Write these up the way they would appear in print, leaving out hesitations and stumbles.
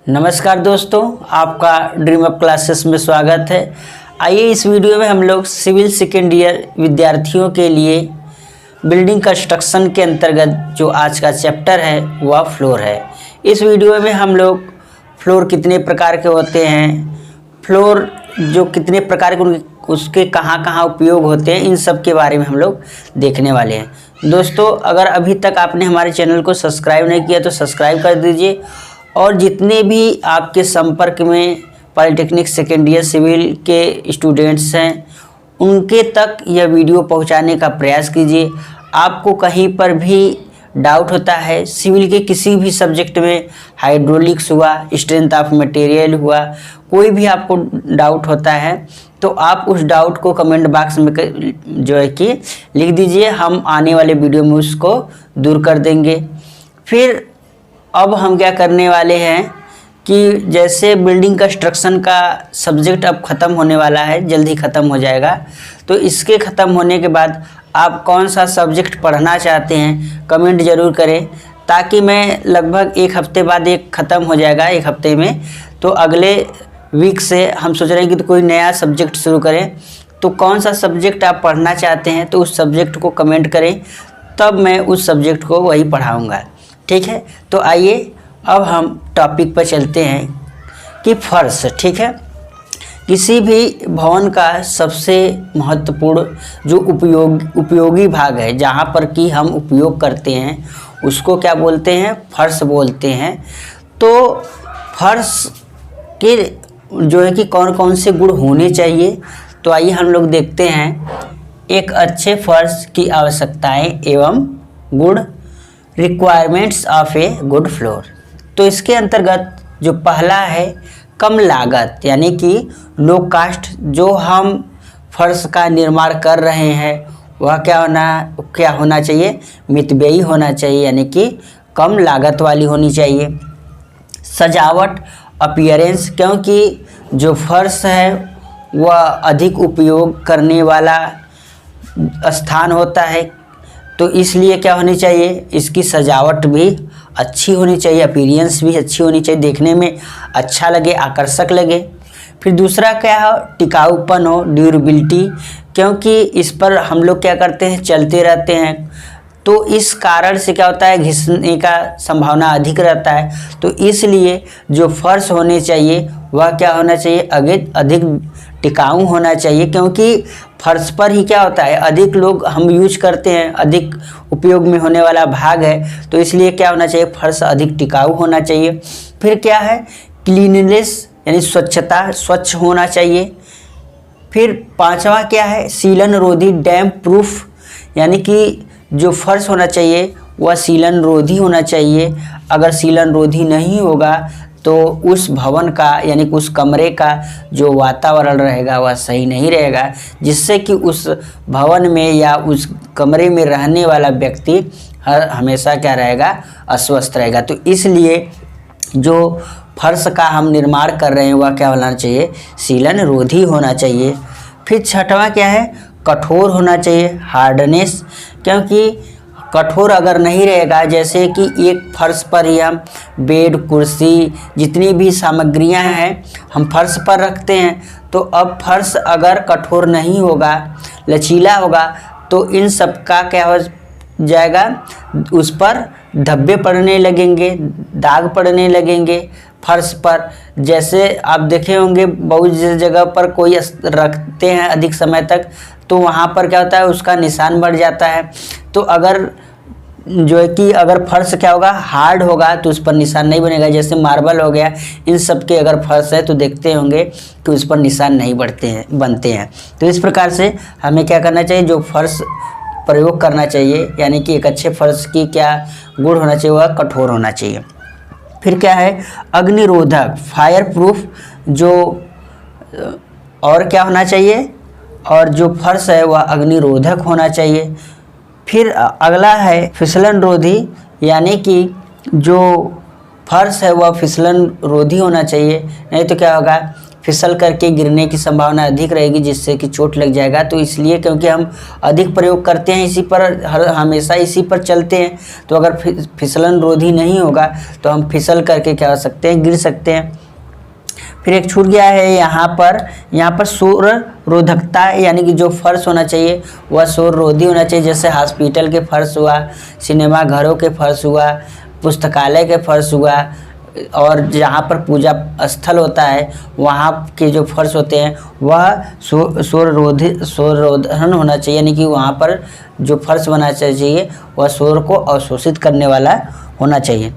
नमस्कार दोस्तों, आपका ड्रीम अप क्लासेस में स्वागत है। आइए इस वीडियो में हम लोग सिविल सेकेंड ईयर विद्यार्थियों के लिए बिल्डिंग कंस्ट्रक्शन के अंतर्गत जो आज का चैप्टर है वह फ्लोर है। इस वीडियो में हम लोग फ्लोर कितने प्रकार के होते हैं, फ्लोर जो कितने प्रकार के उसके कहाँ कहाँ उपयोग होते हैं, इन सब के बारे में हम लोग देखने वाले हैं। दोस्तों, अगर अभी तक आपने हमारे चैनल को सब्सक्राइब नहीं किया तो सब्सक्राइब कर दीजिए और जितने भी आपके संपर्क में पॉलिटेक्निक सेकेंड ईयर सिविल के स्टूडेंट्स हैं उनके तक यह वीडियो पहुंचाने का प्रयास कीजिए। आपको कहीं पर भी डाउट होता है सिविल के किसी भी सब्जेक्ट में, हाइड्रोलिक्स हुआ, स्ट्रेंथ ऑफ मटेरियल हुआ, कोई भी आपको डाउट होता है तो आप उस डाउट को कमेंट बॉक्स में जो है कि लिख दीजिए। हम आने वाले वीडियो में उसको दूर कर देंगे। फिर अब हम क्या करने वाले हैं कि जैसे बिल्डिंग कंस्ट्रक्शन का सब्जेक्ट अब ख़त्म होने वाला है, जल्दी ख़त्म हो जाएगा, तो इसके ख़त्म होने के बाद आप कौन सा सब्जेक्ट पढ़ना चाहते हैं कमेंट ज़रूर करें, ताकि मैं लगभग एक हफ़्ते बाद एक ख़त्म हो जाएगा, एक हफ़्ते में, तो अगले वीक से हम सोच रहे हैं कि कोई नया सब्जेक्ट शुरू करें। तो कौन सा सब्जेक्ट आप पढ़ना चाहते हैं तो उस सब्जेक्ट को कमेंट करें, तब मैं उस सब्जेक्ट को वही पढ़ाऊँगा। ठीक है, तो आइए अब हम टॉपिक पर चलते हैं कि फर्श। ठीक है, किसी भी भवन का सबसे महत्वपूर्ण जो उपयोगी भाग है, जहाँ पर कि हम उपयोग करते हैं, उसको क्या बोलते हैं? फर्श बोलते हैं। तो फर्श के जो है कि कौन कौन से गुण होने चाहिए, तो आइए हम लोग देखते हैं। एक अच्छे फर्श की आवश्यकताएं एवं गुण, requirements of a good floor. तो इसके अंतर्गत जो पहला है कम लागत, यानी कि लो कास्ट, जो हम फर्श का निर्माण कर रहे हैं वह क्या होना चाहिए? मितव्ययी होना चाहिए, यानी कि कम लागत वाली होनी चाहिए। सजावट, अपीयरेंस, क्योंकि जो फर्श है वह अधिक उपयोग करने वाला स्थान होता है, तो इसलिए क्या होनी चाहिए? इसकी सजावट भी अच्छी होनी चाहिए, अपीयरेंस भी अच्छी होनी चाहिए, देखने में अच्छा लगे, आकर्षक लगे। फिर दूसरा क्या है? टिकाऊपन हो, ड्यूरेबिलिटी, क्योंकि इस पर हम लोग क्या करते हैं, चलते रहते हैं, तो इस कारण से क्या होता है, घिसने का संभावना अधिक रहता है। तो इसलिए जो फर्श होने चाहिए वह क्या होना चाहिए? अधिक टिकाऊ होना चाहिए, क्योंकि फर्श पर ही क्या होता है, अधिक लोग हम यूज करते हैं, अधिक उपयोग में होने वाला भाग है, तो इसलिए क्या होना चाहिए? फर्श अधिक टिकाऊ होना चाहिए। फिर क्या है? क्लीननेस, यानी स्वच्छता, स्वच्छ होना चाहिए। फिर पांचवा क्या है? सीलन रोधी, डैम्प प्रूफ, यानी कि जो फर्श होना चाहिए वह सीलन रोधी होना चाहिए। अगर सीलन रोधी नहीं होगा तो उस भवन का, यानी कि उस कमरे का जो वातावरण रहेगा वह सही नहीं रहेगा, जिससे कि उस भवन में या उस कमरे में रहने वाला व्यक्ति हमेशा क्या रहेगा? अस्वस्थ रहेगा। तो इसलिए जो फर्श का हम निर्माण कर रहे हैं वह क्या होना चाहिए? सीलन रोधी होना चाहिए। फिर छठवां क्या है? कठोर होना चाहिए, हार्डनेस, क्योंकि कठोर अगर नहीं रहेगा, जैसे कि एक फर्श पर ही हम बेड, कुर्सी, जितनी भी सामग्रियां हैं हम फर्श पर रखते हैं, तो अब फर्श अगर कठोर नहीं होगा, लचीला होगा, तो इन सब का क्या हो जाएगा? उस पर धब्बे पड़ने लगेंगे, दाग पड़ने लगेंगे फर्श पर। जैसे आप देखे होंगे बहुत जगह पर कोई रखते हैं अधिक समय तक, तो वहाँ पर क्या होता है, उसका निशान बढ़ जाता है। तो अगर जो है कि अगर फर्श क्या होगा, हार्ड होगा, तो उस पर निशान नहीं बनेगा। जैसे मार्बल हो गया, इन सब के अगर फर्श है तो देखते होंगे कि उस पर निशान नहीं बनते हैं। तो इस प्रकार से हमें क्या करना चाहिए? जो फर्श प्रयोग करना चाहिए, यानी कि एक अच्छे फर्श की क्या गुण होना चाहिए? वह कठोर होना चाहिए। फिर क्या है? अग्निरोधक, फायर प्रूफ, जो और क्या होना चाहिए? और जो फर्श है वह अग्निरोधक होना चाहिए। फिर अगला है फिसलन रोधी, यानी कि जो फर्श है वह फिसलन रोधी होना चाहिए, नहीं तो क्या होगा? फिसल करके गिरने की संभावना अधिक रहेगी, जिससे कि चोट लग जाएगा। तो इसलिए क्योंकि हम अधिक प्रयोग करते हैं इसी पर, हमेशा इसी पर चलते हैं, तो अगर फिसलन रोधी नहीं होगा तो हम फिसल करके क्या हो सकते हैं, गिर सकते हैं। फिर एक छूट गया है यहाँ पर शोर रोधकता, यानी कि जो फर्श होना चाहिए वह शोर रोधी होना चाहिए। जैसे हॉस्पिटल के फर्श हुआ, सिनेमा घरों के फर्श हुआ, पुस्तकालय के फर्श हुआ, और जहाँ पर पूजा स्थल होता है वहाँ के जो फर्श होते हैं वह शोर रोधन होना चाहिए, यानी कि वहाँ पर जो फर्श बनाना चाहिए वह शोर को अवशोषित करने वाला होना चाहिए।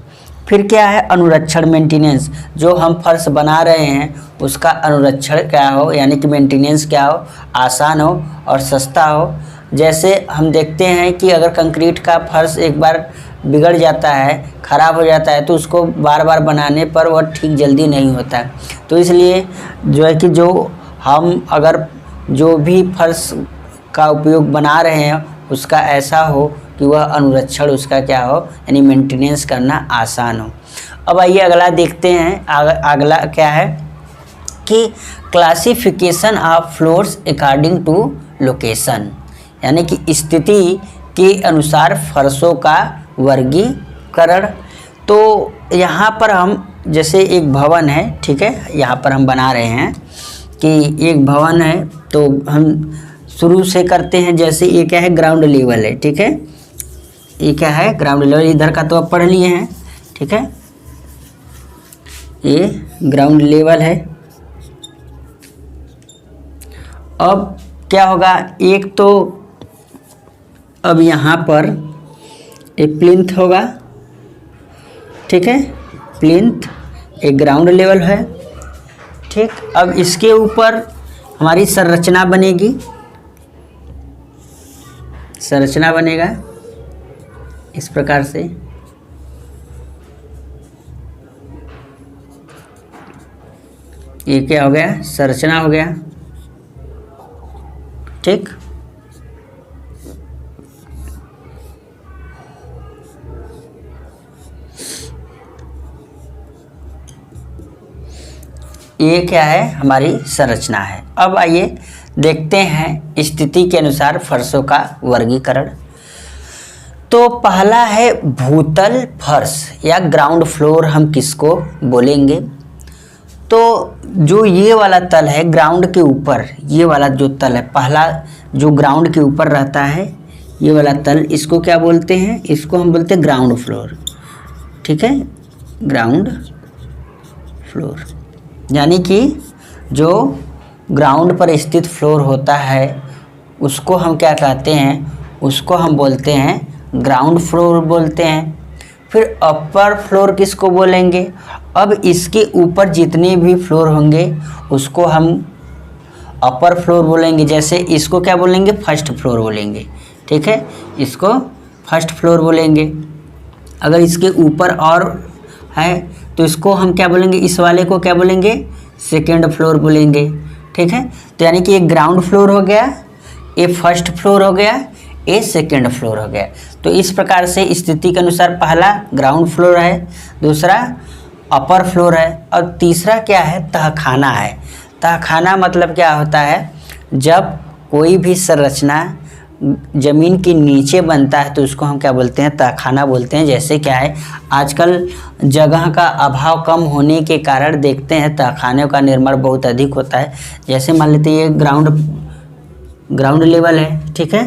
फिर क्या है, अनुरक्षण मेंटेनेंस, जो हम फर्श बना रहे हैं उसका अनुरक्षण क्या हो, यानी कि मेंटेनेंस क्या हो, आसान हो और सस्ता हो। जैसे हम देखते हैं कि अगर कंक्रीट का फर्श एक बार बिगड़ जाता है, ख़राब हो जाता है, तो उसको बार बार बनाने पर वह ठीक जल्दी नहीं होता है। तो इसलिए जो है कि जो हम अगर जो भी फर्श का उपयोग बना रहे हैं उसका ऐसा हो कि वह अनुरक्षण उसका क्या हो, यानी मेंटेनेंस करना आसान हो। अब आइए अगला देखते हैं। अगला क्या है कि classification of floors according to location, यानी कि स्थिति के अनुसार फर्शों का वर्गीकरण। तो यहाँ पर हम जैसे एक भवन है, ठीक है, यहाँ पर हम बना रहे हैं कि एक भवन है, तो हम शुरू से करते हैं। जैसे ये क्या है, ग्राउंड लेवल है, ठीक है, ये क्या है, ग्राउंड लेवल, इधर का तो आप पढ़ लिए हैं, ठीक है, ये ग्राउंड लेवल है। अब क्या होगा, एक तो अब यहाँ पर एक प्लिंथ होगा, ठीक है, प्लिंथ एक ग्राउंड लेवल है, ठीक। अब इसके ऊपर हमारी संरचना बनेगी, संरचना बनेगा इस प्रकार से। ये क्या हो गया, संरचना हो गया, ठीक। ये क्या है, हमारी संरचना है। अब आइए देखते हैं स्थिति के अनुसार फर्शों का वर्गीकरण। तो पहला है भूतल फर्श या ग्राउंड फ्लोर, हम किसको बोलेंगे। तो जो ये वाला तल है ग्राउंड के ऊपर, ये वाला जो तल है पहला जो ग्राउंड के ऊपर रहता है, ये वाला तल, इसको क्या बोलते हैं, इसको हम बोलते हैं ग्राउंड फ्लोर, ठीक है, ग्राउंड फ्लोर। यानी कि जो ग्राउंड पर स्थित फ्लोर होता है उसको हम क्या कहते हैं, उसको हम बोलते हैं ग्राउंड फ्लोर बोलते हैं। फिर अपर फ्लोर किसको बोलेंगे, अब इसके ऊपर जितने भी फ्लोर होंगे उसको हम अपर फ्लोर बोलेंगे। जैसे इसको क्या बोलेंगे, फर्स्ट फ्लोर बोलेंगे, ठीक है, इसको फर्स्ट फ्लोर बोलेंगे। अगर इसके ऊपर और है तो इसको हम क्या बोलेंगे, इस वाले को क्या बोलेंगे, सेकेंड फ्लोर बोलेंगे, ठीक है। तो यानी कि ये ग्राउंड फ्लोर हो गया, ये फर्स्ट फ्लोर हो गया, ये सेकेंड फ्लोर हो गया। तो इस प्रकार से स्थिति के अनुसार पहला ग्राउंड फ्लोर है, दूसरा अपर फ्लोर है, और तीसरा क्या है, तहखाना है। तहखाना मतलब क्या होता है, जब कोई भी संरचना ज़मीन के नीचे बनता है तो उसको हम क्या बोलते हैं, तहखाना बोलते हैं। जैसे क्या है, आजकल जगह का अभाव कम होने के कारण देखते हैं तहखानों का निर्माण बहुत अधिक होता है। जैसे मान लेते हैं ये ग्राउंड लेवल है, ठीक है,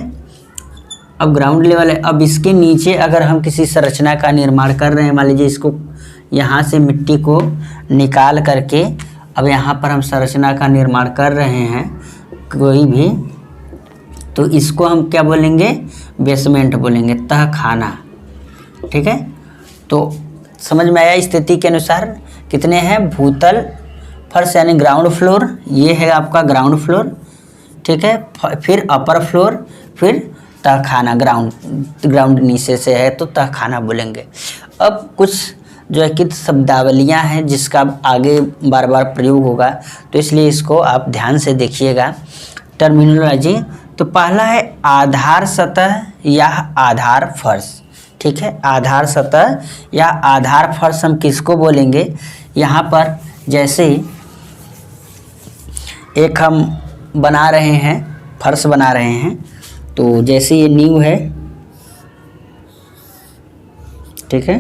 अब ग्राउंड लेवल है, अब इसके नीचे अगर हम किसी संरचना का निर्माण कर रहे हैं, मान लीजिए इसको यहाँ से मिट्टी को निकाल करके अब यहाँ पर हम संरचना का निर्माण कर रहे हैं कोई भी, तो इसको हम क्या बोलेंगे, बेसमेंट बोलेंगे, तहखाना, ठीक है। तो समझ में आया, स्थिति के अनुसार कितने हैं, भूतल फर्श यानी ग्राउंड फ्लोर, ये है आपका ग्राउंड फ्लोर, ठीक है, फिर अपर फ्लोर, फिर तहखाना, ग्राउंड नीचे से है तो तहखाना बोलेंगे। अब कुछ जो है कि शब्दावलियाँ हैं जिसका आगे बार बार प्रयोग होगा, तो इसलिए इसको आप ध्यान से देखिएगा टर्मिनोलॉजी। तो पहला है आधार सतह या आधार फर्श, ठीक है, आधार सतह या आधार फर्श हम किसको बोलेंगे। यहाँ पर जैसे एक हम बना रहे हैं, फर्श बना रहे हैं। तो जैसे ये नींव है, ठीक है,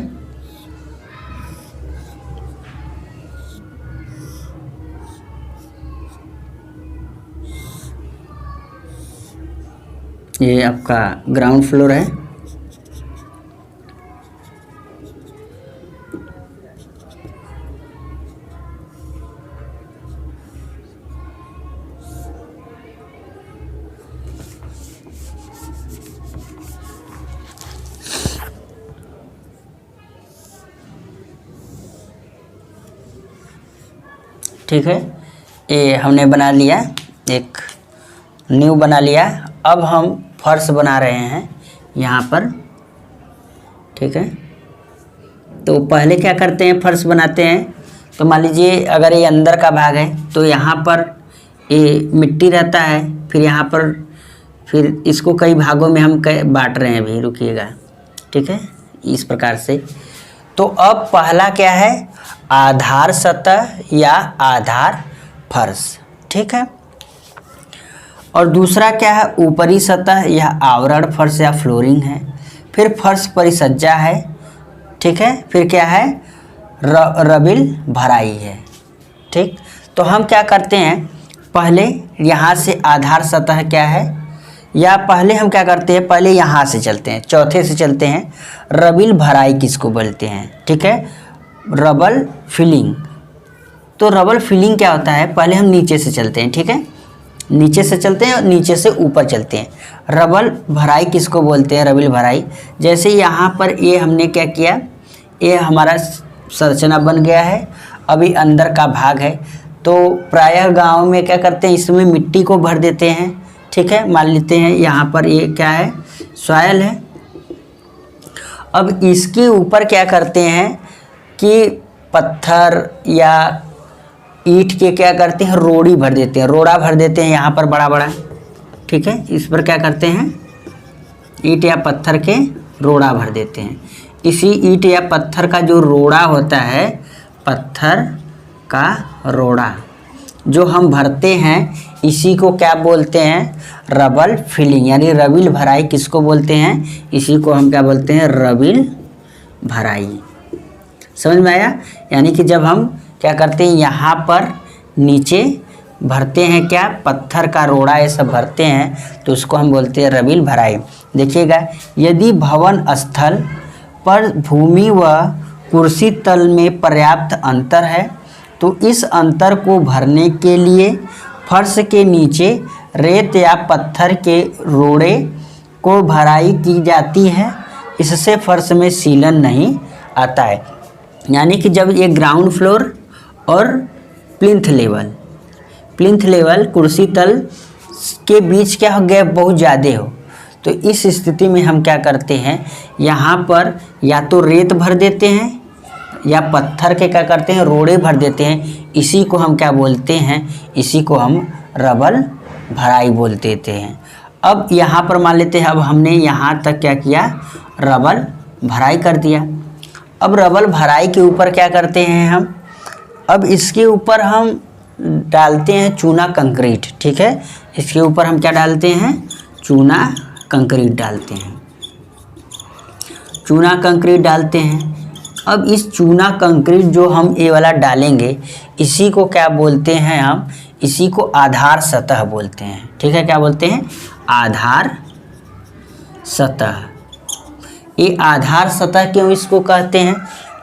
ये आपका ग्राउंड फ्लोर है। ठीक है, ये हमने बना लिया, एक नींव बना लिया। अब हम फर्श बना रहे हैं यहाँ पर, ठीक है। तो पहले क्या करते हैं, फर्श बनाते हैं। तो मान लीजिए अगर ये अंदर का भाग है तो यहाँ पर ये मिट्टी रहता है, फिर यहाँ पर, फिर इसको कई भागों में हम बांट रहे हैं अभी, रुकिएगा, ठीक है, इस प्रकार से। तो अब पहला क्या है, आधार सतह या आधार फर्श, ठीक है। और दूसरा क्या है, ऊपरी सतह या आवरण फर्श या फ्लोरिंग है। फिर फर्श परिसज्जा है, ठीक है। फिर क्या है, रबिल भराई है, ठीक। तो हम क्या करते हैं, पहले यहाँ से आधार सतह क्या है, या पहले हम क्या करते हैं, पहले यहाँ से चलते हैं, चौथे से चलते हैं। रबिल भराई किसको बोलते हैं, ठीक है, रबल फिलिंग। तो रबल फिलिंग क्या होता है, पहले हम नीचे से चलते हैं, ठीक है, नीचे से चलते हैं और नीचे से ऊपर चलते हैं। रबल भराई किसको बोलते हैं, रबिल भराई। जैसे यहाँ पर ये हमने क्या किया, ये हमारा संरचना बन गया है, अभी अंदर का भाग है। तो प्रायः गांव में क्या करते हैं, इसमें मिट्टी को भर देते हैं, ठीक है। मान लेते हैं यहाँ पर ये क्या है, सॉयल है। अब इसके ऊपर क्या करते हैं कि पत्थर या ईंट के क्या करते हैं, रोड़ी भर देते हैं, रोड़ा भर देते हैं यहाँ पर बड़ा बड़ा, ठीक है। इस पर क्या करते हैं, ईंट या पत्थर के रोड़ा भर देते हैं। इसी ईंट या पत्थर का जो रोड़ा होता है, पत्थर का रोड़ा जो हम भरते हैं, इसी को क्या बोलते हैं, रबल फिलिंग, यानी रबिल भराई किसको बोलते हैं, इसी को हम क्या बोलते हैं, रबिल भराई। समझ में आया। यानी कि जब हम क्या करते हैं, यहाँ पर नीचे भरते हैं क्या, पत्थर का रोड़ा ये सब भरते हैं, तो उसको हम बोलते हैं रबिल भराई। देखिएगा, यदि भवन स्थल पर भूमि व कुर्सी तल में पर्याप्त अंतर है तो इस अंतर को भरने के लिए फर्श के नीचे रेत या पत्थर के रोड़े को भराई की जाती है। इससे फर्श में सीलन नहीं आता है। यानी कि जब ये ग्राउंड फ्लोर और प्लिंथ लेवल कुर्सी तल के बीच क्या हो, गैप बहुत ज़्यादा हो, तो इस स्थिति में हम क्या करते हैं, यहाँ पर या तो रेत भर देते हैं या पत्थर के क्या करते हैं, रोड़े भर देते हैं। इसी को हम क्या बोलते हैं, इसी को हम रबल भराई बोल देते हैं। अब यहाँ पर मान लेते हैं, अब हमने यहाँ तक क्या किया, रबल भराई कर दिया। अब रबल भराई के ऊपर क्या करते हैं हम, अब इसके ऊपर हम डालते हैं चूना कंक्रीट, ठीक है। इसके ऊपर हम क्या डालते हैं, चूना कंक्रीट डालते हैं, चूना कंक्रीट डालते हैं। अब इस चूना कंक्रीट जो हम ये वाला डालेंगे, इसी को क्या बोलते हैं हम, इसी को आधार सतह बोलते हैं, ठीक है। क्या बोलते हैं, आधार सतह। ये आधार सतह क्यों इसको कहते हैं,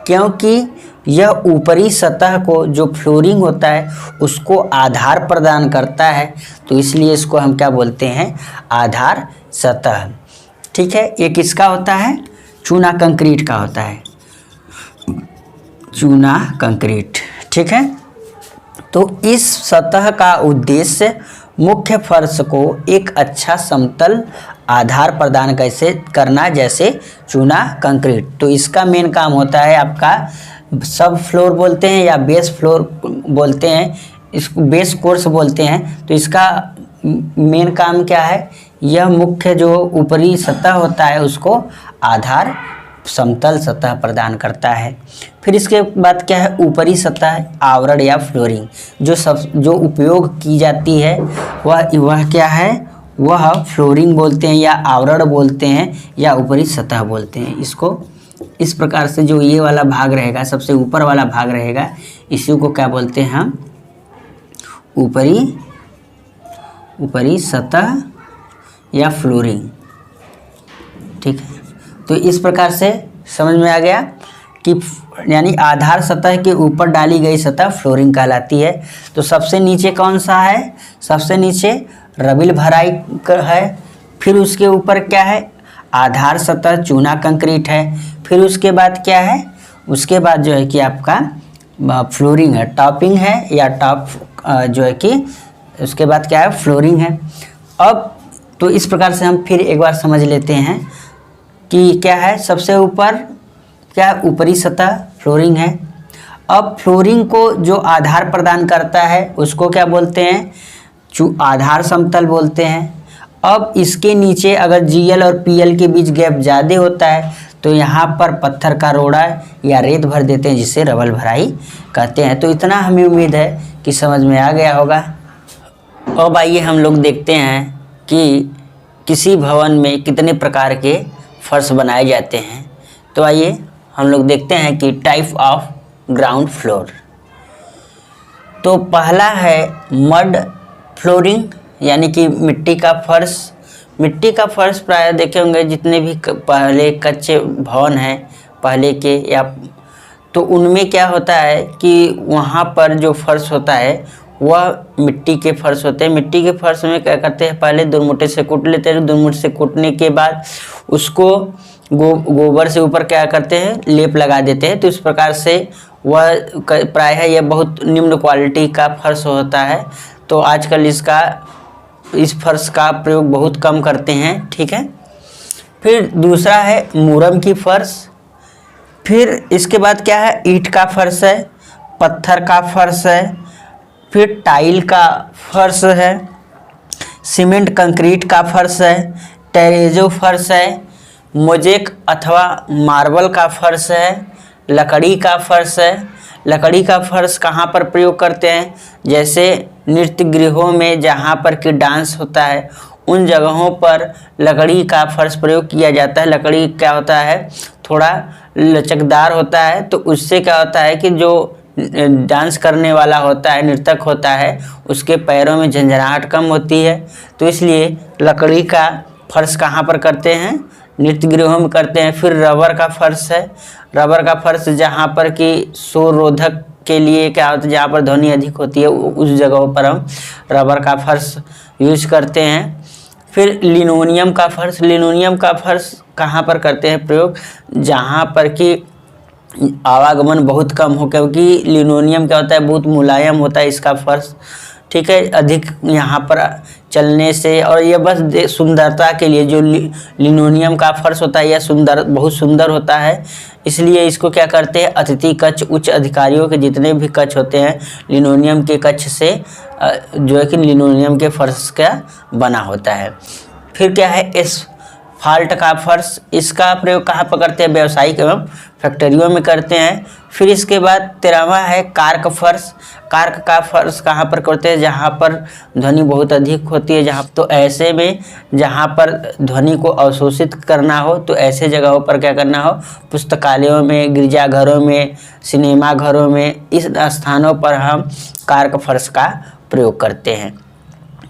क्योंकि यह ऊपरी सतह को जो फ्लोरिंग होता है उसको आधार प्रदान करता है, तो इसलिए इसको हम क्या बोलते हैं, आधार सतह, ठीक है। ये किसका होता है, चूना कंक्रीट का होता है, चूना कंक्रीट, ठीक है। तो इस सतह का उद्देश्य मुख्य फर्श को एक अच्छा समतल आधार प्रदान कैसे करना, जैसे चूना कंक्रीट। तो इसका मेन काम होता है आपका, सब फ्लोर बोलते हैं या बेस फ्लोर बोलते हैं, इसको बेस कोर्स बोलते हैं। तो इसका मेन काम क्या है, यह मुख्य जो ऊपरी सतह होता है उसको आधार समतल सतह प्रदान करता है। फिर इसके बाद क्या है, ऊपरी सतह आवरण या फ्लोरिंग, जो उपयोग की जाती है वह क्या है, वह फ्लोरिंग बोलते हैं या आवरण बोलते हैं या ऊपरी सतह बोलते हैं। इसको इस प्रकार से जो ये वाला भाग रहेगा, सबसे ऊपर वाला भाग रहेगा, इसी को क्या बोलते हैं हम, ऊपरी सतह या फ्लोरिंग। ठीक है, तो इस प्रकार से समझ में आ गया कि यानी आधार सतह के ऊपर डाली गई सतह फ्लोरिंग कहलाती है। तो सबसे नीचे कौन सा है, सबसे नीचे रबिल भराई है, फिर उसके ऊपर क्या है, आधार सतह चूना कंक्रीट है, फिर उसके बाद क्या है, उसके बाद जो है कि आपका फ्लोरिंग है, टॉपिंग है या टॉप जो है कि उसके बाद क्या है, फ्लोरिंग है। अब तो इस प्रकार से हम फिर एक बार समझ लेते हैं कि क्या है, सबसे ऊपर क्या, ऊपरी सतह फ्लोरिंग है। अब फ्लोरिंग को जो आधार प्रदान करता है उसको क्या बोलते हैं, आधार समतल बोलते हैं। अब इसके नीचे अगर जीएल और पीएल के बीच गैप ज़्यादा होता है तो यहाँ पर पत्थर का रोड़ा या रेत भर देते हैं, जिसे रबल भराई कहते हैं। तो इतना हमें उम्मीद है कि समझ में आ गया होगा। अब आइए हम लोग देखते हैं कि किसी भवन में कितने प्रकार के फर्श बनाए जाते हैं। तो आइए हम लोग देखते हैं कि टाइप ऑफ ग्राउंड फ्लोर। तो पहला है मड फ्लोरिंग, यानी कि मिट्टी का फर्श। मिट्टी का फर्श प्राय देखे होंगे जितने भी पहले कच्चे भवन हैं पहले के, या तो उनमें क्या होता है कि वहाँ पर जो फर्श होता है वह मिट्टी के फर्श होते हैं। मिट्टी के फर्श में क्या करते हैं, पहले दुरमुटे से कूट लेते हैं, दुरमुटे से कूटने के बाद उसको गोबर से ऊपर क्या करते हैं, लेप लगा देते हैं। तो इस प्रकार से वह प्रायः यह बहुत निम्न क्वालिटी का फर्श होता है। तो आजकल इस फर्श का प्रयोग बहुत कम करते हैं। ठीक है, फिर दूसरा है मुरम की फर्श। फिर इसके बाद क्या है, ईंट का फर्श है, पत्थर का फर्श है, फिर टाइल का फर्श है, सीमेंट कंक्रीट का फर्श है, टेरेजो फर्श है, मोजेक अथवा मार्बल का फर्श है, लकड़ी का फर्श है। लकड़ी का फर्श कहाँ पर प्रयोग करते हैं, जैसे नृत्य गृहों में जहाँ पर कि डांस होता है उन जगहों पर लकड़ी का फर्श प्रयोग किया जाता है। लकड़ी क्या होता है, थोड़ा लचकदार होता है, तो उससे क्या होता है कि जो डांस करने वाला होता है, नर्तक होता है, उसके पैरों में झंझनाहट कम होती है। तो इसलिए लकड़ी का फर्श कहाँ पर करते हैं, नृत्य गृहों में करते हैं। फिर रबर का फर्श है। रबर का फर्श जहाँ पर कि शोर रोधक के लिए क्या होता है, जहाँ पर ध्वनि अधिक होती है उस जगहों पर हम रबर का फर्श यूज करते हैं। फिर लिनोनियम का फर्श। लिनोनियम का फर्श कहाँ पर करते हैं प्रयोग, जहाँ पर कि आवागमन बहुत कम हो, क्योंकि लिनोनियम क्या होता है, बहुत मुलायम होता है इसका फर्श। ठीक है, अधिक यहाँ पर चलने से, और यह बस सुंदरता के लिए जो लिनोनियम का फर्श होता है यह बहुत सुंदर होता है। इसलिए इसको क्या करते हैं, अतिथि कक्ष, उच्च अधिकारियों के जितने भी कक्ष होते हैं लिनोनियम के कक्ष से जो है कि लिनोनियम के फर्श का बना होता है। फिर क्या है, एस्फाल्ट का फर्श। इसका प्रयोग कहाँ पर करते हैं, व्यावसायिक एवं फैक्ट्रियों में करते हैं। फिर इसके बाद 13वां है कार्क फर्श। कार्क का फर्श कहाँ पर करते हैं, जहाँ पर ध्वनि बहुत अधिक होती है, जहाँ तो ऐसे में जहाँ पर ध्वनि को अवशोषित करना हो तो ऐसे जगहों पर क्या करना हो, पुस्तकालयों में, गिरजाघरों में, सिनेमा घरों में, इस स्थानों पर हम कार्क फर्श का प्रयोग करते हैं।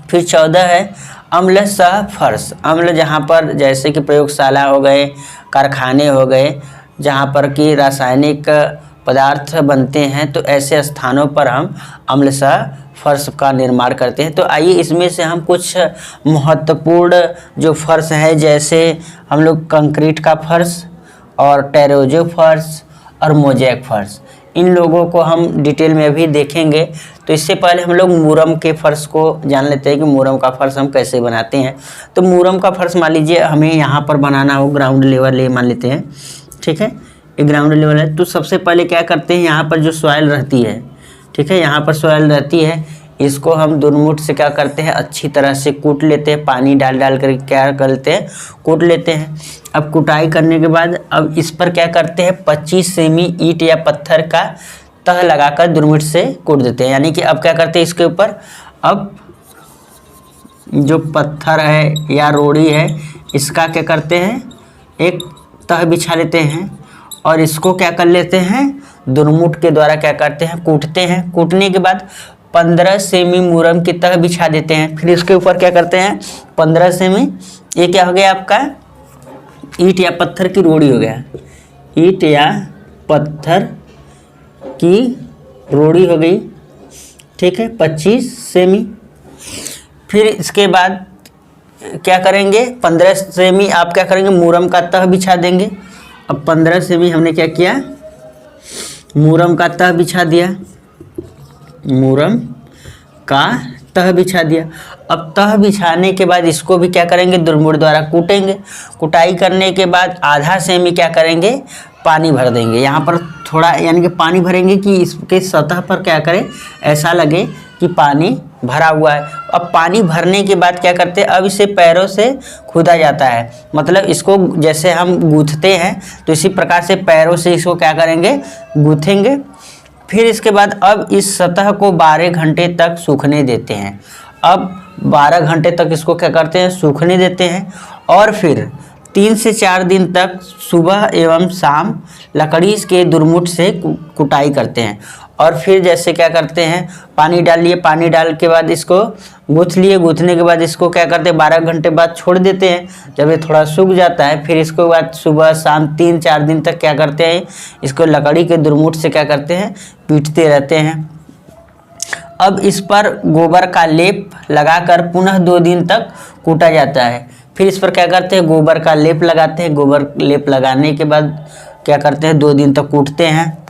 फिर 14 है अम्ल सह फर्श। अम्ल जहाँ पर जैसे कि प्रयोगशाला हो गए, कारखाने हो गए, जहाँ पर कि रासायनिक पदार्थ बनते हैं, तो ऐसे स्थानों पर हम अम्ल सह फर्श का निर्माण करते हैं। तो आइए इसमें से हम कुछ महत्वपूर्ण जो फर्श है, जैसे हम लोग कंक्रीट का फर्श और टेरेजो फर्श और मोज़ेक फर्श, इन लोगों को हम डिटेल में अभी देखेंगे। तो इससे पहले हम लोग मुरम के फर्श को जान लेते हैं कि मुरम का फर्श हम कैसे बनाते हैं। तो मुरम का फर्श मान लीजिए हमें यहाँ पर बनाना हो, ग्राउंड लेवल ये मान लेते हैं। ठीक है, ये ग्राउंड लेवल है। तो सबसे पहले क्या करते हैं, यहाँ पर जो सॉइल रहती है, ठीक है, यहाँ पर सॉइल रहती है, इसको हम दुरमुठ से क्या करते हैं, अच्छी तरह से कूट लेते हैं, पानी डाल डाल कर क्या करते हैं, कूट लेते हैं। अब कुटाई करने के बाद अब इस पर क्या करते हैं, 25 सेमी ईंट या पत्थर का तह लगाकर दुरमुठ से कूट देते हैं। यानी कि अब क्या करते हैं, इसके ऊपर अब जो पत्थर है या रोड़ी है इसका क्या करते हैं, एक तह बिछा लेते हैं और इसको क्या कर लेते हैं, दुरमुठ के द्वारा क्या करते हैं, कूटते हैं। कूटने के बाद 15 सेमी मुरम की तह बिछा देते हैं। फिर इसके ऊपर क्या करते हैं, 15 सेमी, ये क्या हो गया आपका, ईंट या पत्थर की रोड़ी हो गया, ईंट या पत्थर की रोड़ी हो गई, ठीक है, 25 सेमी। फिर इसके बाद क्या करेंगे, 15 सेमी आप क्या करेंगे, मुरम का तह बिछा देंगे। अब 15 सेमी हमने क्या किया, मुरम का तह बिछा दिया, मुरम का तह बिछा दिया। अब तह बिछाने के बाद इसको भी क्या करेंगे, दुरमुठ द्वारा कूटेंगे। कुटाई करने के बाद आधा सेमी क्या करेंगे, पानी भर देंगे। यहाँ पर थोड़ा यानी कि पानी भरेंगे कि इसके सतह पर क्या करें, ऐसा लगे कि पानी भरा हुआ है। अब पानी भरने के बाद क्या करते हैं, अब इसे पैरों से खुदा जाता है, मतलब इसको जैसे हम गूंथते हैं तो इसी प्रकार से पैरों से इसको क्या करेंगे, गूंथेंगे। फिर इसके बाद अब इस सतह को 12 घंटे तक सूखने देते हैं। अब 12 घंटे तक इसको क्या करते हैं, सूखने देते हैं और फिर 3 से 4 दिन तक सुबह एवं शाम लकड़ी के दुरमुठ से कुटाई करते हैं। और फिर जैसे क्या करते हैं, पानी डाल लिए, पानी डाल के बाद इसको गूँथ लिए, गूँथने के बाद इसको क्या करते हैं, 12 घंटे बाद छोड़ देते हैं। जब ये थोड़ा सूख जाता है फिर इसको बाद सुबह शाम 3-4 दिन तक क्या करते हैं, इसको लकड़ी के दुरमुठ से क्या करते हैं, पीटते रहते हैं। अब इस पर गोबर का लेप लगाकर पुनः 2 दिन तक कूटा जाता है। फिर इस पर क्या करते हैं, गोबर का लेप लगाते हैं। गोबर लेप लगाने के बाद क्या करते हैं, 2 दिन तक कूटते हैं।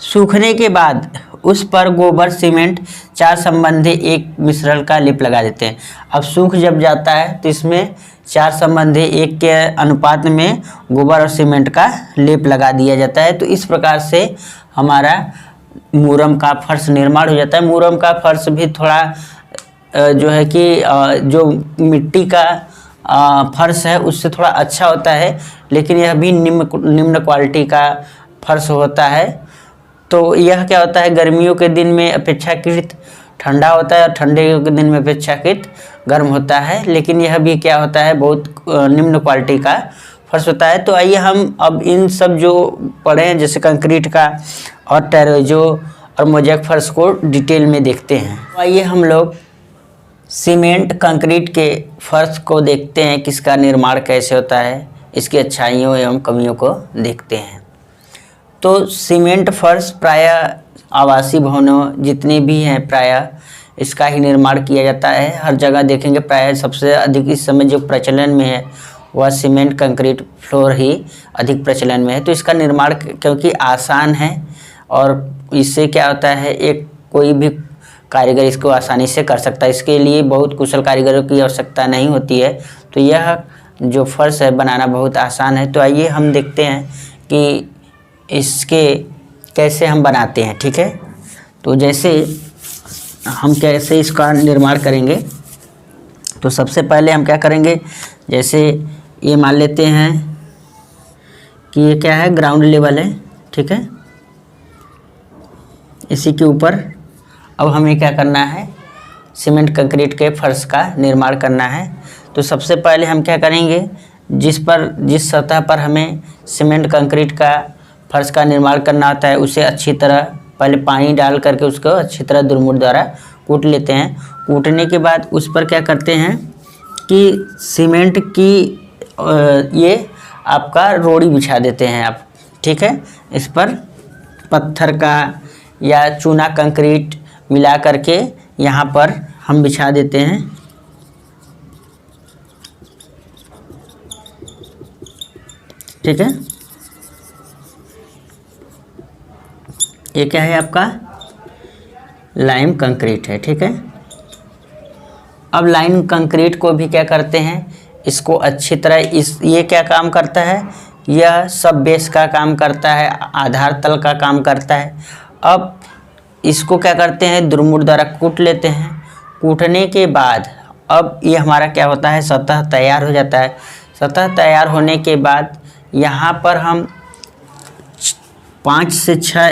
सूखने के बाद उस पर गोबर सीमेंट 4 संबंधी एक मिश्रण का लेप लगा देते हैं। अब सूख जब जाता है तो इसमें 4 संबंधी 1 के अनुपात में गोबर और सीमेंट का लेप लगा दिया जाता है। तो इस प्रकार से हमारा मुरम का फर्श निर्माण हो जाता है। मुरम का फर्श भी थोड़ा जो है कि जो मिट्टी का फर्श है उससे थोड़ा अच्छा होता है, लेकिन यह भी निम्न क्वालिटी का फर्श होता है। तो यह क्या होता है, गर्मियों के दिन में अपेक्षाकृत ठंडा होता है और ठंडे के दिन में अपेक्षाकृत गर्म होता है, लेकिन यह भी क्या होता है, बहुत निम्न क्वालिटी का फर्श होता है। तो आइए हम अब इन सब जो पढ़े हैं जैसे कंक्रीट का और टेरेजो और मोज़ेक फर्श को डिटेल में देखते हैं। तो आइए हम लोग सीमेंट कंक्रीट के फर्श को देखते हैं, किसका निर्माण कैसे होता है, इसकी अच्छाइयों एवं कमियों को देखते हैं। तो सीमेंट फर्श प्रायः आवासीय भवनों जितने भी हैं प्रायः इसका ही निर्माण किया जाता है। हर जगह देखेंगे प्रायः सबसे अधिक इस समय जो प्रचलन में है वह सीमेंट कंक्रीट फ्लोर ही अधिक प्रचलन में है। तो इसका निर्माण क्योंकि आसान है और इससे क्या होता है, एक कोई भी कारीगर इसको आसानी से कर सकता है। इसके लिए बहुत कुशल कारीगरों की आवश्यकता नहीं होती है। तो यह जो फर्श है बनाना बहुत आसान है। तो आइए हम देखते हैं कि इसके कैसे हम बनाते हैं, ठीक है। तो जैसे हम कैसे इसका निर्माण करेंगे, तो सबसे पहले हम क्या करेंगे, जैसे ये मान लेते हैं कि ये क्या है, ग्राउंड लेवल है, ठीक है। इसी के ऊपर अब हमें क्या करना है, सीमेंट कंक्रीट के फर्श का निर्माण करना है। तो सबसे पहले हम क्या करेंगे, जिस सतह पर हमें सीमेंट कंक्रीट का फर्श का निर्माण करना होता है उसे अच्छी तरह पहले पानी डाल करके उसको अच्छी तरह दुरमुठ द्वारा कूट लेते हैं। कूटने के बाद उस पर क्या करते हैं कि सीमेंट की ये आपका रोड़ी बिछा देते हैं आप, ठीक है। इस पर पत्थर का या चूना कंक्रीट मिला करके यहाँ पर हम बिछा देते हैं, ठीक है। ये क्या है आपका, लाइम कंक्रीट है, ठीक है। अब लाइम कंक्रीट को भी क्या करते हैं, इसको अच्छी तरह ये क्या काम करता है, यह सब बेस का काम करता है, आधार तल का काम करता है। अब इसको क्या करते हैं, दुर्मुड़ द्वारा कूट लेते हैं। कूटने के बाद अब ये हमारा क्या होता है, सतह तैयार हो जाता है। सतह तैयार होने के बाद यहाँ पर हम 5 से 6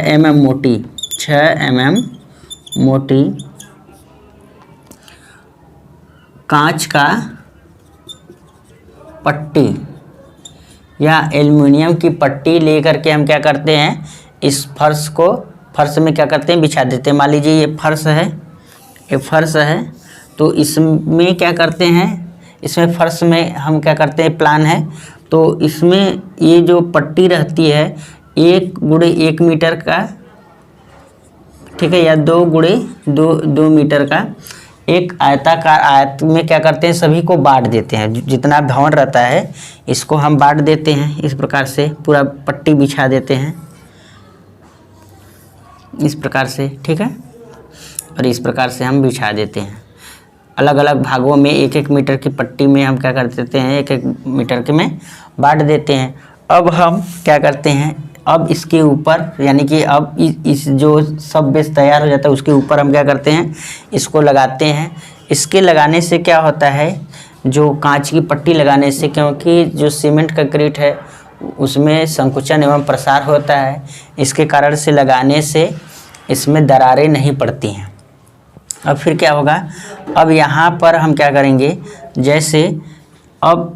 mm मोटी 6 mm मोटी कांच का पट्टी या एल्युमिनियम की पट्टी लेकर के हम क्या करते हैं, इस फर्श में क्या करते हैं, बिछा देते हैं। मान लीजिए ये फर्श है, तो इसमें क्या करते हैं, इसमें फर्श में हम क्या करते हैं, प्लान है, तो इसमें ये जो पट्टी रहती है 1 × 1 मीटर का, ठीक है, या 2 × 2 मीटर का एक आयताकार आयत में क्या करते हैं, सभी को बांट देते हैं। जितना भवन रहता है इसको हम बांट देते हैं। इस प्रकार से पूरा पट्टी बिछा देते हैं, इस प्रकार से, ठीक है, और इस प्रकार से हम बिछा देते हैं। अलग अलग भागों में 1-1 मीटर की पट्टी में हम क्या कर देते हैं, 1-1 मीटर के में बांट देते हैं। अब हम क्या करते हैं, अब इसके ऊपर यानी कि अब इस जो सब बेस तैयार हो जाता है उसके ऊपर हम क्या करते हैं, इसको लगाते हैं। इसके लगाने से क्या होता है, जो कांच की पट्टी लगाने से, क्योंकि जो सीमेंट कंक्रीट है उसमें संकुचन एवं प्रसार होता है, इसके कारण से लगाने से इसमें दरारें नहीं पड़ती हैं। अब फिर क्या होगा, अब यहाँ पर हम क्या करेंगे, जैसे अब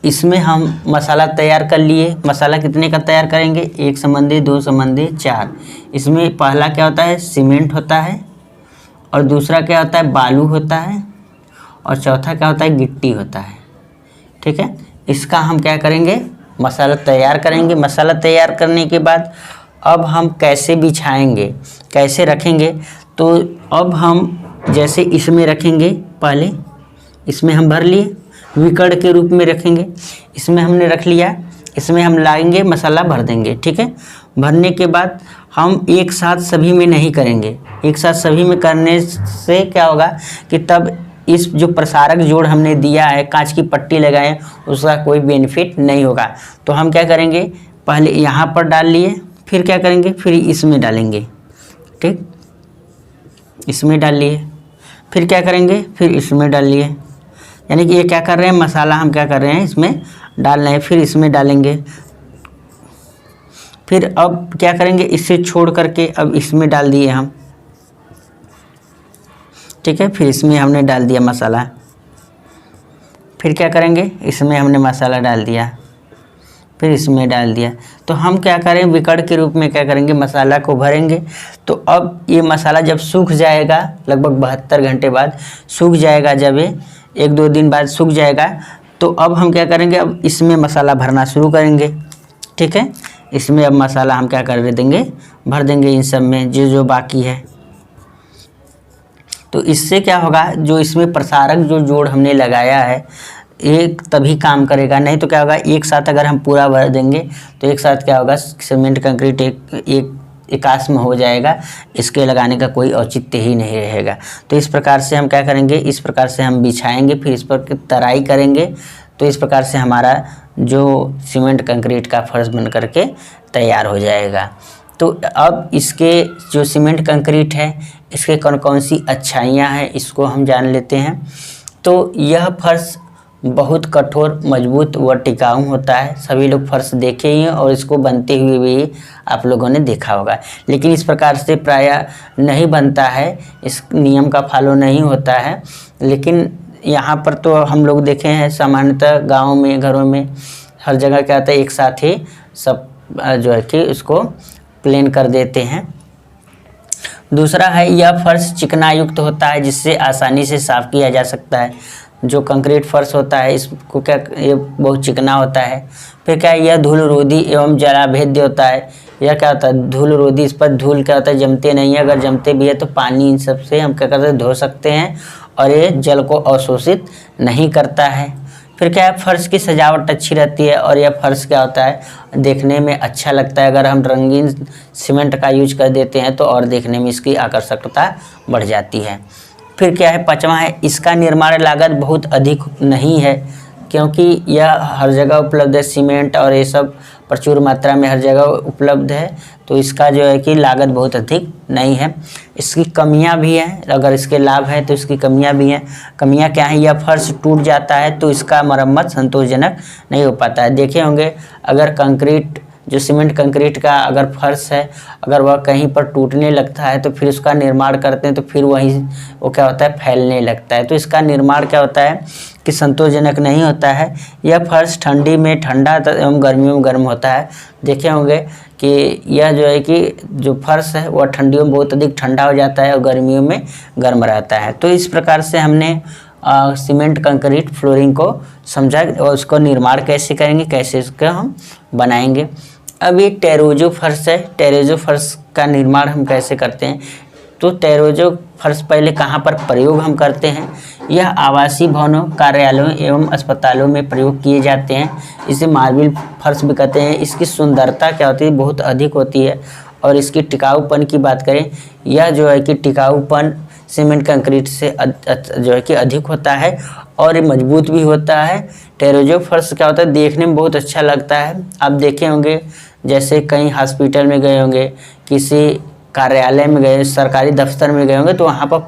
इसमें हम मसाला तैयार कर लिए। मसाला कितने का तैयार करेंगे, 1 संबंधी 2 संबंधी 4। इसमें पहला क्या होता है, सीमेंट होता है, और दूसरा क्या होता है, बालू होता है, और चौथा क्या होता है, गिट्टी होता है, ठीक है। इसका हम क्या करेंगे, मसाला तैयार करेंगे। मसाला तैयार करने के बाद अब हम कैसे बिछाएंगे, कैसे रखेंगे, तो अब हम जैसे इसमें रखेंगे, पहले इसमें हम भर लिए, विकर्ण के रूप में रखेंगे, इसमें हमने रख लिया, इसमें हम लाएंगे, मसाला भर देंगे, ठीक है। भरने के बाद हम एक साथ सभी में नहीं करेंगे। एक साथ सभी में करने से क्या होगा कि तब इस जो प्रसारक जोड़ हमने दिया है, कांच की पट्टी लगाए, उसका कोई बेनिफिट नहीं होगा। तो हम क्या करेंगे, पहले यहाँ पर डाल लिए, फिर क्या करेंगे, फिर इसमें डालेंगे, ठीक, इसमें डाल लिए, फिर क्या करेंगे, फिर इसमें डाल लिए। यानी कि ये क्या कर रहे हैं, मसाला हम क्या कर रहे हैं, इसमें डाल रहे हैं, फिर इसमें डालेंगे, फिर अब क्या करेंगे, इससे छोड़ करके अब इसमें डाल दिए हम, ठीक है, फिर इसमें हमने डाल दिया मसाला, फिर क्या करेंगे, इसमें हमने मसाला डाल दिया, फिर इसमें डाल दिया। तो हम क्या करें, विकर्ण के रूप में क्या करेंगे, मसाला को भरेंगे। तो अब ये मसाला जब सूख जाएगा, लगभग 72 घंटे बाद सूख जाएगा, जब ये 1-2 दिन बाद सूख जाएगा, तो अब हम क्या करेंगे, अब इसमें मसाला भरना शुरू करेंगे, ठीक है। इसमें अब मसाला हम क्या कर देंगे, भर देंगे इन सब में जो बाकी है। तो इससे क्या होगा, जो इसमें प्रसारक जो जोड़ हमने लगाया है एक तभी काम करेगा, नहीं तो क्या होगा, एक साथ अगर हम पूरा भर देंगे तो एक साथ क्या होगा, सीमेंट कंक्रीट एक एकास में हो जाएगा, इसके लगाने का कोई औचित्य ही नहीं रहेगा। तो इस प्रकार से हम क्या करेंगे, इस प्रकार से हम बिछाएंगे, फिर इस पर तराई करेंगे, तो इस प्रकार से हमारा जो सीमेंट कंक्रीट का फर्श बन करके तैयार हो जाएगा। तो अब इसके जो सीमेंट कंक्रीट है इसके कौन कौन सी अच्छाइयाँ हैं इसको हम जान लेते हैं। तो यह फर्श बहुत कठोर, मजबूत व टिकाऊ होता है। सभी लोग फर्श देखे ही हैं और इसको बनते हुए भी आप लोगों ने देखा होगा, लेकिन इस प्रकार से प्रायः नहीं बनता है, इस नियम का फॉलो नहीं होता है। लेकिन यहाँ पर तो हम लोग देखे हैं सामान्यतः गाँव में, घरों में हर जगह क्या होता है, एक साथ ही सब जो है कि उसको प्लेन कर देते हैं। दूसरा है, यह फर्श चिकना युक्त होता है जिससे आसानी से साफ़ किया जा सकता है। जो कंक्रीट फर्श होता है इसको क्या, ये बहुत चिकना होता है। फिर क्या है, यह धूल रोधी एवं जलाभेद्य होता है। यह क्या होता है, धूल रोधी, इस पर धूल क्या होता है, जमते नहीं है, अगर जमते भी है तो पानी इन सब से हम क्या करते हैं, धो सकते हैं, और ये जल को अवशोषित नहीं करता है। फिर क्या है, फर्श की सजावट अच्छी रहती है और यह फर्श क्या होता है, देखने में अच्छा लगता है। अगर हम रंगीन सीमेंट का यूज कर देते हैं तो और देखने में इसकी आकर्षकता बढ़ जाती है। फिर क्या है, पाँचवा है, इसका निर्माण लागत बहुत अधिक नहीं है क्योंकि यह हर जगह उपलब्ध है। सीमेंट और ये सब प्रचुर मात्रा में हर जगह उपलब्ध है, तो इसका जो है कि लागत बहुत अधिक नहीं है। इसकी कमियां भी हैं, अगर इसके लाभ हैं तो इसकी कमियां भी हैं। कमियां क्या हैं? यह फर्श टूट जाता है तो इसका मरम्मत संतोषजनक नहीं हो पाता है। देखे होंगे अगर कंक्रीट, जो सीमेंट कंक्रीट का अगर फर्श है, अगर वह कहीं पर टूटने लगता है तो फिर उसका निर्माण करते हैं तो फिर वहीं वो क्या होता है, फैलने लगता है। तो इसका निर्माण क्या होता है कि संतोषजनक नहीं होता है। यह फर्श ठंडी में ठंडा एवं गर्मियों में गर्म होता है। देखे होंगे कि यह जो है कि जो फर्श है वह ठंडियों में बहुत अधिक ठंडा हो जाता है और गर्मियों में गर्म रहता है। तो इस प्रकार से हमने सीमेंट कंक्रीट फ्लोरिंग को समझा और उसको निर्माण कैसे करेंगे, कैसे इसका हम बनाएंगे। अब ये टेरोजो फर्श है। टेरोजो फर्श का निर्माण हम कैसे करते हैं? तो टेरोजो फर्श पहले कहाँ पर प्रयोग हम करते हैं? यह आवासीय भवनों, कार्यालयों एवं अस्पतालों में प्रयोग किए जाते हैं। इसे मार्बल फर्श भी कहते हैं। इसकी सुंदरता क्या होती है? बहुत अधिक होती है। और इसकी टिकाऊपन की बात करें, यह जो है कि टिकाऊपन सीमेंट कंक्रीट से जो है कि अधिक होता है और ये मजबूत भी होता है। टेरोजो फर्श क्या होता है? देखने में बहुत अच्छा लगता है। आप देखे होंगे जैसे कहीं हॉस्पिटल में गए होंगे, किसी कार्यालय में गए, सरकारी दफ्तर में गए होंगे, तो वहाँ पर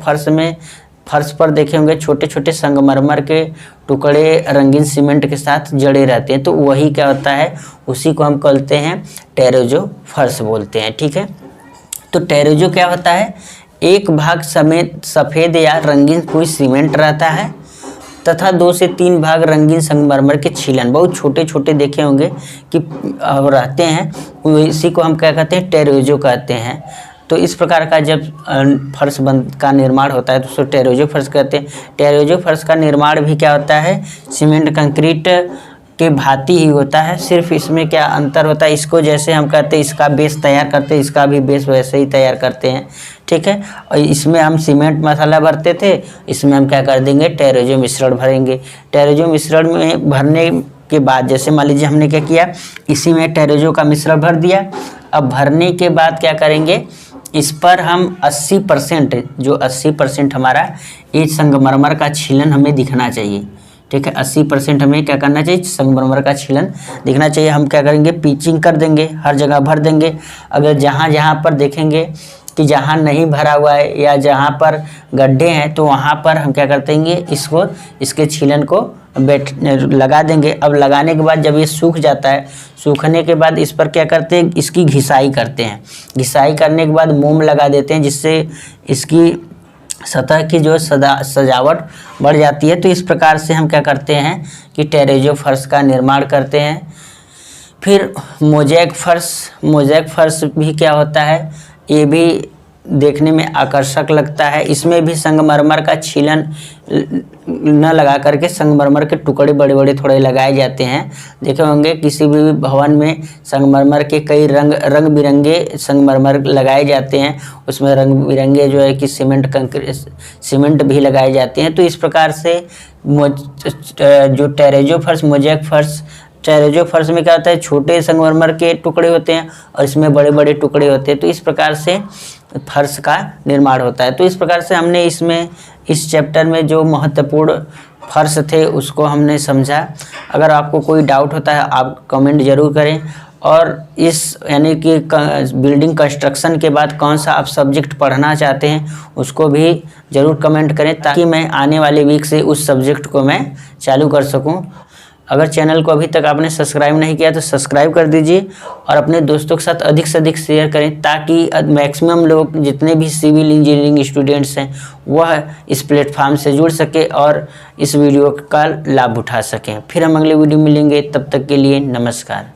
फर्श पर देखे होंगे छोटे छोटे संगमरमर के टुकड़े रंगीन सीमेंट के साथ जड़े रहते हैं। तो वही क्या होता है, उसी को हम कहते हैं टेरोजो फर्श बोलते हैं। ठीक है, तो टेरोजो क्या होता है? एक भाग समेत सफ़ेद या रंगीन कोई सीमेंट रहता है तथा 2 से 3 भाग रंगीन संगमरमर के छीलन, बहुत छोटे छोटे देखे होंगे कि रहते हैं। इसी को हम क्या कहते हैं? टेरोजो कहते हैं। तो इस प्रकार का जब फर्श का निर्माण होता है तो उसको टेरोजो फर्श कहते हैं। टेरोजो फर्श का निर्माण भी क्या होता है? सीमेंट कंक्रीट के भांति ही होता है। सिर्फ इसमें क्या अंतर होता है? इसको जैसे हम कहते हैं इसका बेस तैयार करते हैं, इसका भी बेस वैसे ही तैयार करते हैं। ठीक है, और इसमें हम सीमेंट मसाला भरते थे, इसमें हम क्या कर देंगे? टेरोजो मिश्रण भरेंगे। टेरोजो मिश्रण में भरने के बाद जैसे मान लीजिए हमने क्या किया, इसी में टेरोजो का मिश्रण भर दिया। अब भरने के बाद क्या करेंगे, इस पर हम 80% जो 80% हमारा ये संगमरमर का छीलन हमें दिखना चाहिए। ठीक है, 80% हमें क्या करना चाहिए? संगमरमर का छीलन दिखना चाहिए। हम क्या करेंगे? पिचिंग कर देंगे, हर जगह भर देंगे। अगर जहाँ पर देखेंगे कि जहाँ नहीं भरा हुआ है या जहाँ पर गड्ढे हैं तो वहाँ पर हम क्या करते हैं? इसके छीलन को लगा देंगे। अब लगाने के बाद जब ये सूख जाता है, सूखने के बाद इस पर क्या करते हैं? इसकी घिसाई करते हैं। घिसाई करने के बाद मोम लगा देते हैं, जिससे इसकी सतह की जो सजावट बढ़ जाती है। तो इस प्रकार से हम क्या करते हैं कि टेरोजो फर्श का निर्माण करते हैं। फिर मोज़ेक फर्श भी क्या होता है? ये भी देखने में आकर्षक लगता है। इसमें भी संगमरमर का छीलन न लगा करके संगमरमर के टुकड़े बड़े बड़े थोड़े लगाए जाते हैं। देखे होंगे किसी भी भवन में संगमरमर के कई रंग बिरंगे संगमरमर लगाए जाते हैं। उसमें रंग बिरंगे जो है कि सीमेंट भी लगाए जाते हैं। तो इस प्रकार से जो टेरोजो फर्श, मोज़ेक फर्श, टेरोजो फर्श में क्या होता है? छोटे संगमरमर के टुकड़े होते हैं और इसमें बड़े बड़े टुकड़े होते हैं। तो इस प्रकार से फर्श का निर्माण होता है। तो इस प्रकार से हमने इस चैप्टर में जो महत्वपूर्ण फर्श थे उसको हमने समझा। अगर आपको कोई डाउट होता है आप कमेंट ज़रूर करें। और इस यानी कि बिल्डिंग कंस्ट्रक्शन के बाद कौन सा आप सब्जेक्ट पढ़ना चाहते हैं उसको भी ज़रूर कमेंट करें, ताकि मैं आने वाले वीक से उस सब्जेक्ट को मैं चालू कर सकूं। अगर चैनल को अभी तक आपने सब्सक्राइब नहीं किया तो सब्सक्राइब कर दीजिए और अपने दोस्तों के साथ अधिक से अधिक शेयर करें, ताकि मैक्सिमम लोग जितने भी सिविल इंजीनियरिंग स्टूडेंट्स हैं वह इस प्लेटफॉर्म से जुड़ सके और इस वीडियो का लाभ उठा सकें। फिर हम अगले वीडियो में मिलेंगे, तब तक के लिए नमस्कार।